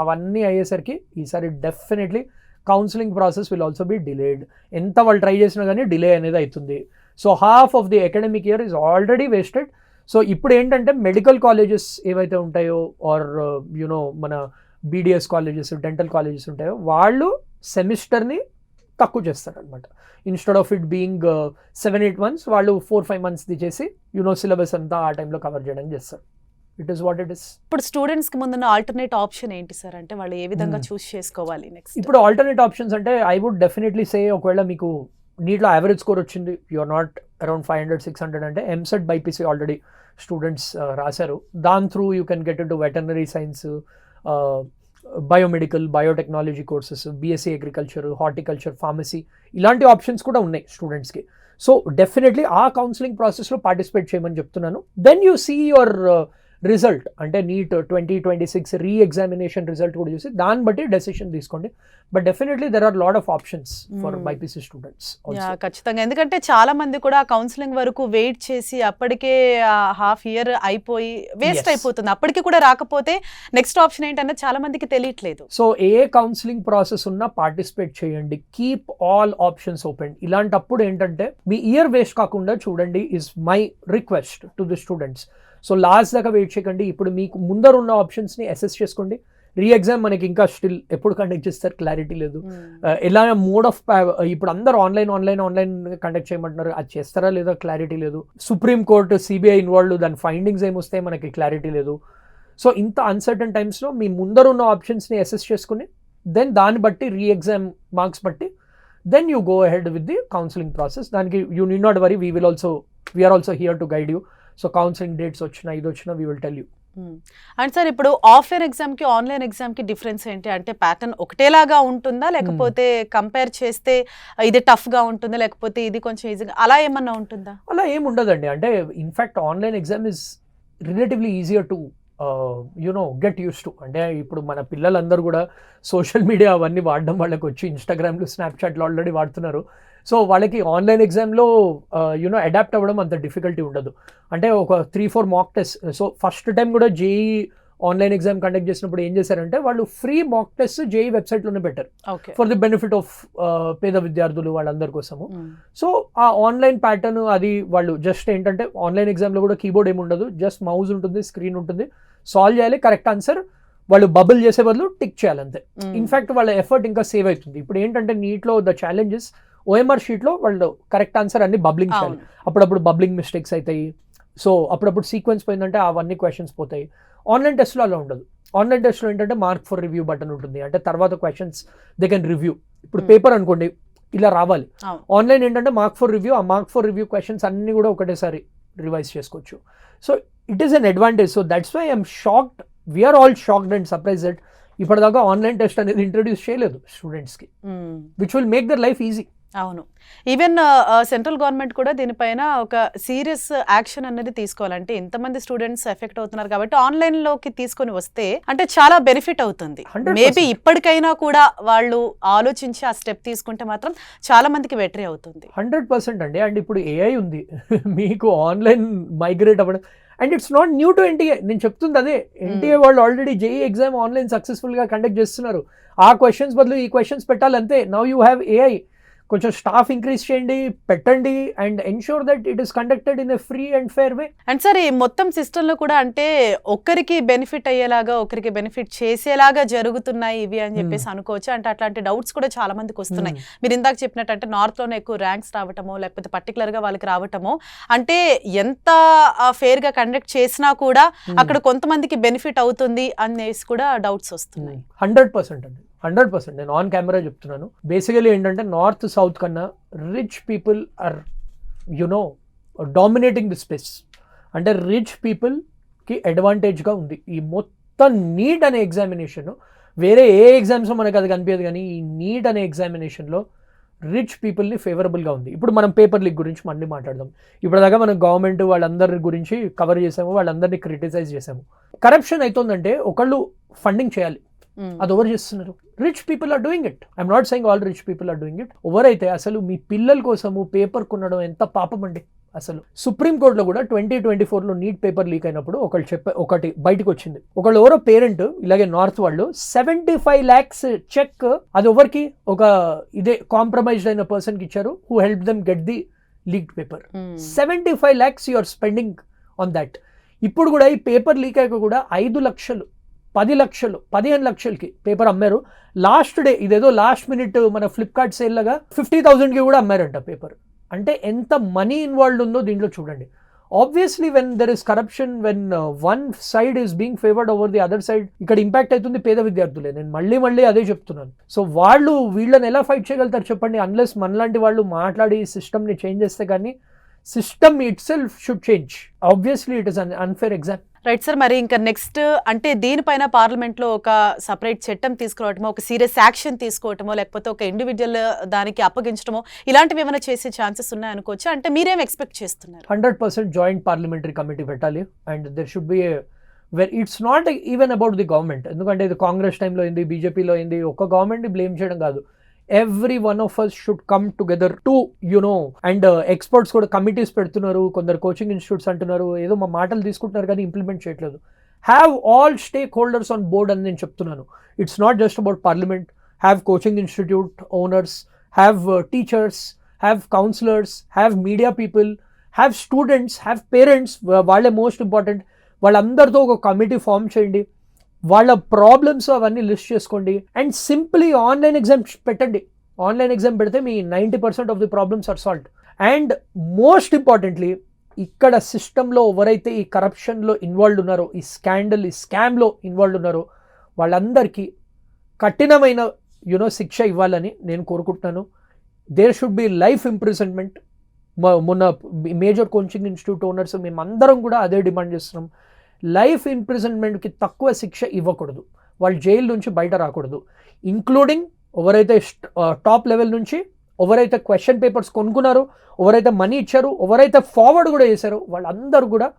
అవన్నీ అయ్యేసరికి ఈసారి definitely counselling process will also be delayed. ఎంత వాళ్ళు ట్రై చేసినా కానీ డిలే అనేది అవుతుంది. So half of the academic year is already wasted. So ఇప్పుడు ఏంటంటే మెడికల్ కాలేజెస్ ఏవైతే ఉంటాయో or you know BDS colleges, dental colleges ఉంటాయో వాళ్ళు సెమిస్టర్ని తక్కువ చేస్తారనమాట. Instead of it being 7-8 months వాళ్ళు 4-5 months చేసి సిలబస్ అంతా ఆ టైంలో కవర్ చేయడానికి చేస్తారు. It is what it is. ఇప్పుడు స్టూడెంట్స్ కి ముందున్న ఆల్టర్నేట్ ఆప్షన్ ఏంటి సార్? అంటే వాళ్ళు ఏ విధంగా చూస్ చేసుకోవాలి నెక్స్ట్? ఇప్పుడు ఆల్టర్నేట్ ఆప్షన్స్ అంటే ఐ వుడ్ డెఫినెట్లీ సే, ఒకవేళ మీకు నీట్లో యావరేజ్ స్కోర్ వచ్చింది, యు ఆర్ నాట్ అరౌండ్ 500-600 అంటే ఎంసెట్ బైపీసీ ఆల్రెడీ స్టూడెంట్స్ రాశారు. దాని through you can get into veterinary science, biomedical, biotechnology courses, BSc agriculture, horticulture, pharmacy, ఇలాంటి ఆప్షన్స్ కూడా ఉన్నాయి స్టూడెంట్స్కి. సో డెఫినెట్లీ ఆ కౌన్సిలింగ్ ప్రాసెస్లో పార్టిసిపేట్ చేయమని చెప్తున్నాను. Then you see your result, అంటే నీట్ 2026 రీ ఎగ్జామినేషన్ రిజల్ట్ కూడా చూసి దాన్ని బట్టి డెసిషన్ తీసుకోండి. But definitely there are lot of options for BiPC students. ఖచ్చితంగా, ఎందుకంటే చాలా మంది కూడా కౌన్సిలింగ్ వరకు వెయిట్ చేసి అప్పటికే హాఫ్ ఇయర్ అయిపోయి వేస్ట్ అయిపోతుంది. అప్పటికి కూడా రాకపోతే నెక్స్ట్ ఆప్షన్ ఏంటన్నది చాలా మందికి తెలియట్లేదు. సో ఏ కౌన్సిలింగ్ ప్రాసెస్ ఉన్నా పార్టిసిపేట్ చేయండి. Keep all options open. ఇలాంటప్పుడు ఏంటంటే మీ ఇయర్ వేస్ట్ కాకుండా చూడండి is my request to the students. So last దాకా వెయిట్ చేయకండి. ఇప్పుడు మీకు ముందరున్న ఆప్షన్స్ని అసెస్ చేసుకోండి. రీ ఎగ్జామ్ మనకి ఇంకా స్టిల్ ఎప్పుడు కండక్ట్ చేస్తారు క్లారిటీ లేదు. ఎలా మోడ్ ఆఫ్ ఇప్పుడు అందరూ ఆన్లైన్ కండక్ట్ చేయమంటున్నారు, అది చేస్తారా లేదా క్లారిటీ లేదు. సుప్రీం కోర్టు, సిబిఐ ఇన్వాల్వ్, దాని ఫైండింగ్స్ ఏమొస్తాయి మనకి క్లారిటీ లేదు. సో ఇంత అన్సర్టన్ టైమ్స్లో మీ ముందరున్న ఆప్షన్స్ని అసెస్ చేసుకుని దెన్ దాన్ని బట్టి రీ ఎగ్జామ్ మార్క్స్ బట్టి then you go ahead with the counselling process. దానికి you need not worry, we're also here to guide you. So counselling dates వచ్చినా ఇది వచ్చినా we will tell you. And sir ఇప్పుడు offline ఎగ్జామ్కి online ఎగ్జామ్కి difference ఏంటి? అంటే ప్యాటర్న్ ఒకటేలాగా ఉంటుందా, లేకపోతే కంపేర్ చేస్తే ఇది టఫ్గా ఉంటుందా, లేకపోతే ఇది కొంచెం ఈజీగా, అలా ఏమన్నా ఉంటుందా? అలా ఏమి ఉండదండి. అంటే in fact online exam is relatively easier to get use to. అంటే ఇప్పుడు మన పిల్లలందరూ కూడా సోషల్ మీడియా అవన్నీ వాడడం వాళ్ళకి వచ్చి, ఇన్స్టాగ్రామ్లు, స్నాప్చాట్లు ఆల్రెడీ వాడుతున్నారు. సో వాళ్ళకి ఆన్లైన్ ఎగ్జామ్లో అడాప్ట్ అవ్వడం అంత డిఫికల్టీ ఉండదు. అంటే ఒక 3-4 mock test. So first time కూడా జేఈ ఆన్లైన్ ఎగ్జామ్ కండక్ట్ చేసినప్పుడు ఏం చేశారంటే వాళ్ళు ఫ్రీ మాక్ టెస్ట్ జేఈ వెబ్సైట్లోనే పెట్టారు ఫర్ ది బెనిఫిట్ ఆఫ్ పేద విద్యార్థులు వాళ్ళందరి కోసము. సో ఆ ఆన్లైన్ ప్యాటర్న్ అది వాళ్ళు జస్ట్ ఏంటంటే ఆన్లైన్ ఎగ్జామ్లో కూడా కీబోర్డ్ ఏమి ఉండదు, జస్ట్ మౌస్ ఉంటుంది, స్క్రీన్ ఉంటుంది, సాల్వ్ చేయాలి, కరెక్ట్ ఆన్సర్ వాళ్ళు బబుల్ చేసే బదులు టిక్ చేయాలంతే. ఇన్ఫ్యాక్ట్ వాళ్ళ ఎఫర్ట్ ఇంకా సేవ్ అవుతుంది. ఇప్పుడు ఏంటంటే నీట్లో ద ఛాలెంజెస్ ఓఎంఆర్ షీట్లో వాళ్ళు కరెక్ట్ ఆన్సర్ అన్ని బబ్లింగ్ చేయాలి. అప్పుడప్పుడు బబ్లింగ్ మిస్టేక్స్ అవుతాయి. సో అప్పుడప్పుడు సీక్వెన్స్ పోయిందంటే అవన్నీ క్వశ్చన్స్ పోతాయి. ఆన్లైన్ టెస్ట్లో అలా ఉండదు. ఆన్లైన్ టెస్ట్లో ఏంటంటే మార్క్ ఫర్ రివ్యూ బటన్ ఉంటుంది, అంటే తర్వాత క్వశ్చన్స్ దే కెన్ రివ్యూ. ఇప్పుడు పేపర్ అనుకోండి ఇలా రావాలి. ఆన్లైన్ ఏంటంటే మార్క్ ఫర్ రివ్యూ, ఆ మార్క్ ఫర్ రివ్యూ క్వశ్చన్స్ అన్ని కూడా ఒకటేసారి రివైజ్ చేసుకోవచ్చు. So it is an advantage. So that's why I'm shocked, we're all shocked and surprised. ఇప్పటిదాకా ఆన్లైన్ టెస్ట్ అనేది ఇంట్రడ్యూస్ చేయలేదు స్టూడెంట్స్కి, which will make their life easy. అవును, ఈవెన్ సెంట్రల్ గవర్నమెంట్ కూడా దీనిపైన ఒక సీరియస్ యాక్షన్ అనేది తీసుకోవాలంటే ఇంతమంది స్టూడెంట్స్ ఎఫెక్ట్ అవుతున్నారు కాబట్టి ఆన్లైన్ లోకి తీసుకొని వస్తే అంటే చాలా బెనిఫిట్ అవుతుంది. మేబీ ఇప్పటికైనా కూడా వాళ్ళు ఆలోచించి ఆ స్టెప్ తీసుకుంటే మాత్రం చాలా మందికి బెటరీ అవుతుంది. 100% అండి. అండ్ ఇప్పుడు ఏఐ ఉంది మీకు ఆన్లైన్ మైగ్రేట్ అవ్వడం. And it's not new to NTA. నేను చెప్తుంది అదే, ఎన్టీఏ వాళ్ళు ఆల్రెడీ జేఈ ఎగ్జామ్ ఆన్లైన్ సక్సెస్ఫుల్గా కండక్ట్ చేస్తున్నారు. ఆ క్వశ్చన్స్ బదులు ఈ క్వశ్చన్స్ పెట్టాలంతే. Now you have AI. కొంచెం స్టాఫ్ ఇంక్రీజ్ చేయండి, పెట్టండి, and ensure that it is conducted in a free and fair way. And sir ఈ మొత్తం సిస్టంలో కూడా అంటే ఒక్కరికి బెనిఫిట్ అయ్యేలాగా, ఒకరికి బెనిఫిట్ చేసేలాగా జరుగుతున్నాయి ఇవి అని చెప్పేసి అనుకోవచ్చు. అంటే అట్లాంటి డౌట్స్ కూడా చాలా మందికి వస్తున్నాయి. మీరు ఇందాక చెప్పినట్టు అంటే నార్త్లోనే ఎక్కువ ర్యాంక్స్ రావటమో లేకపోతే పర్టికులర్గా వాళ్ళకి రావటమో, అంటే ఎంత ఫేర్గా కండక్ట్ చేసినా కూడా అక్కడ కొంతమందికి బెనిఫిట్ అవుతుంది అనేసి కూడా డౌట్స్ వస్తున్నాయి. 100% అండి, 100%. నేను ఆన్ కెమెరా చెప్తున్నాను. బేసికలీ ఏంటంటే నార్త్ సౌత్ కన్నా rich people are dominating the space. అంటే రిచ్ పీపుల్కి అడ్వాంటేజ్గా ఉంది ఈ మొత్తం నీట్ అనే ఎగ్జామినేషన్. వేరే ఏ ఎగ్జామ్స్లో మనకు అది కనిపించదు, కానీ ఈ నీట్ అనే ఎగ్జామినేషన్లో రిచ్ పీపుల్ని ఫేవరబుల్గా ఉంది. ఇప్పుడు మనం పేపర్ లీక్ గురించి మళ్ళీ మాట్లాడదాం. ఇప్పటిదాకా మనం గవర్నమెంట్ వాళ్ళందరి గురించి కవర్ చేసాము, వాళ్ళందరినీ క్రిటిసైజ్ చేసాము. కరప్షన్ అవుతుందంటే ఒకళ్ళు ఫండింగ్ చేయాలి, అది ఎవరు చేస్తున్నారు? Rich people are doing it. I'm not saying all rich people are doing it. ఎవరైతే అసలు మీ పిల్లల కోసము పేపర్ కొనడం ఎంత పాపం అండి. అసలు సుప్రీంకోర్టులో కూడా 2024లో నీట్ పేపర్ లీక్ అయినప్పుడు ఒకటి బయటకు వచ్చింది. ఒకళ్ళు ఎవరో పేరెంట్ ఇలాగే నార్త్ వాళ్ళు 75 lakhs చెక్ అది ఎవరికి ఒక ఇదే కాంప్రమైజ్డ్ అయిన పర్సన్కి ఇచ్చారు, who help them get the leaked paper. 75 lakhs you are spending on that. ఇప్పుడు కూడా ఈ పేపర్ లీక్ అయ్యాక కూడా 5 లక్షలు 10 లక్షలు 15 లక్షలకి పేపర్ అమ్మారు. లాస్ట్ డే ఇదేదో లాస్ట్ మినిట్ మన ఫ్లిప్కార్ట్ సేల్ లాగా 50,000కి కూడా అమ్మారంట పేపర్. అంటే ఎంత మనీ ఇన్వాల్వ్డ్ ఉందో దీంట్లో చూడండి. Obviously when there is corruption, when one side is being favoured over the other side, ఇక్కడ ఇంపాక్ట్ అవుతుంది పేద విద్యార్థులే. నేను మళ్ళీ అదే చెప్తున్నాను. సో వాళ్ళు వీళ్ళని ఎలా ఫైట్ చేయగలుగుతారు చెప్పండి, అన్లెస్ మనలాంటి వాళ్ళు మాట్లాడి సిస్టమ్ని చేంజ్ చేస్తే కానీ system it self should change. Obviously it is an unfair exam. Right sir. మరి ఇంకా నెక్స్ట్ అంటే దీనిపైన పార్లమెంట్లో ఒక సపరేట్ చట్టం తీసుకురావటమో, ఒక సీరియస్ యాక్షన్ తీసుకోవటమో, లేకపోతే ఒక ఇండివిజువల్ దానికి అప్పగించడమో, ఇలాంటివి ఏమైనా చేసే ఛాన్సెస్ ఉన్నాయనుకోవచ్చు. అంటే మీరేం ఎక్స్పెక్ట్ చేస్తున్నారు? 100% జాయింట్ పార్లమెంటరీ కమిటీ పెట్టాలి. And there should be it's not even about the government. ఎందుకంటే ఇది కాంగ్రెస్ టైంలో అయింది, బీజేపీలో అయింది. ఒక గవర్నమెంట్ని బ్లేమ్ చేయడం కాదు. Every one of us should come together to and experts కూడా కమిటీస్ పెడుతున్నారు, కొందరు కోచింగ్ ఇన్స్టిట్యూట్స్ అంటున్నారు, ఏదో మా మాటలు తీసుకుంటున్నారు కానీ ఇంప్లిమెంట్ చేయట్లేదు. Have all stakeholders on board అని నేను చెప్తున్నాను. It's not just about parliament. Have coaching institute owners, have teachers, have counsellors, have media people, have students, have parents. వాళ్ళే మోస్ట్ ఇంపార్టెంట్. వాళ్ళందరితో ఒక కమిటీ ఫామ్ చేయండి, వాళ్ళ problems అవన్నీ list చేసుకోండి, అండ్ సింప్లీ ఆన్లైన్ ఎగ్జామ్ పెట్టండి. ఆన్లైన్ ఎగ్జామ్ పెడితే మీ 90% of the problems are solved. And most importantly ఇక్కడ సిస్టంలో ఎవరైతే ఈ కరప్షన్లో ఇన్వాల్వ్ ఉన్నారో, ఈ స్కామ్లో ఇన్వాల్వ్ ఉన్నారో వాళ్ళందరికీ కఠినమైన శిక్ష ఇవ్వాలని నేను కోరుకుంటున్నాను. There should be life imprisonment. మొన్న మేజర్ కోచింగ్ ఇన్స్టిట్యూట్ ఓనర్స్ మేమందరం కూడా అదే డిమాండ్ చేస్తున్నాం. లైఫ్ ఇంప్రిజన్మెంట్కి తక్కువ శిక్ష ఇవ్వకూడదు, వాళ్ళు జైలు నుంచి బయట రాకూడదు. ఇంక్లూడింగ్ ఎవరైతే టాప్ లెవెల్ నుంచి ఎవరైతే క్వశ్చన్ పేపర్స్ కొనుక్కున్నారో, ఎవరైతే మనీ ఇచ్చారో, ఎవరైతే ఫార్వర్డ్ కూడా చేశారో వాళ్ళందరూ కూడా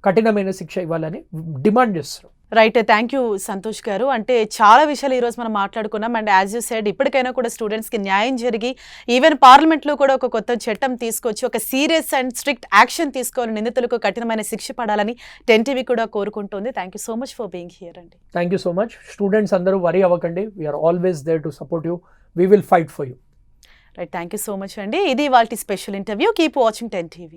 కఠినమైన శిక్ష ఇవ్వాలని డిమాండ్ చేస్తారు. రైట్. థ్యాంక్ యూ సంతోష్ గారు. అంటే చాలా విషయాలు ఈరోజు మనం మాట్లాడుకున్నాం. అండ్ యాజ్ యూ సెడ్, ఇప్పటికైనా కూడా స్టూడెంట్స్కి న్యాయం జరిగి ఈవెన్ పార్లమెంట్లో కూడా ఒక కొత్త చట్టం తీసుకొచ్చి ఒక సీరియస్ అండ్ స్ట్రిక్ట్ యాక్షన్ తీసుకోవాలి, నిందితులకు కఠినమైన శిక్ష పడాలని 10 TV కూడా కోరుకుంటుంది. Thank you so much for being here అండి. Thank you so much. Students అందరూ వరీ అవ్వకండి, we're always there to support you, we will fight for you. Right. Thank you so much అండి. ఇది వాళ్ళ special interview. Keep watching 10 TV.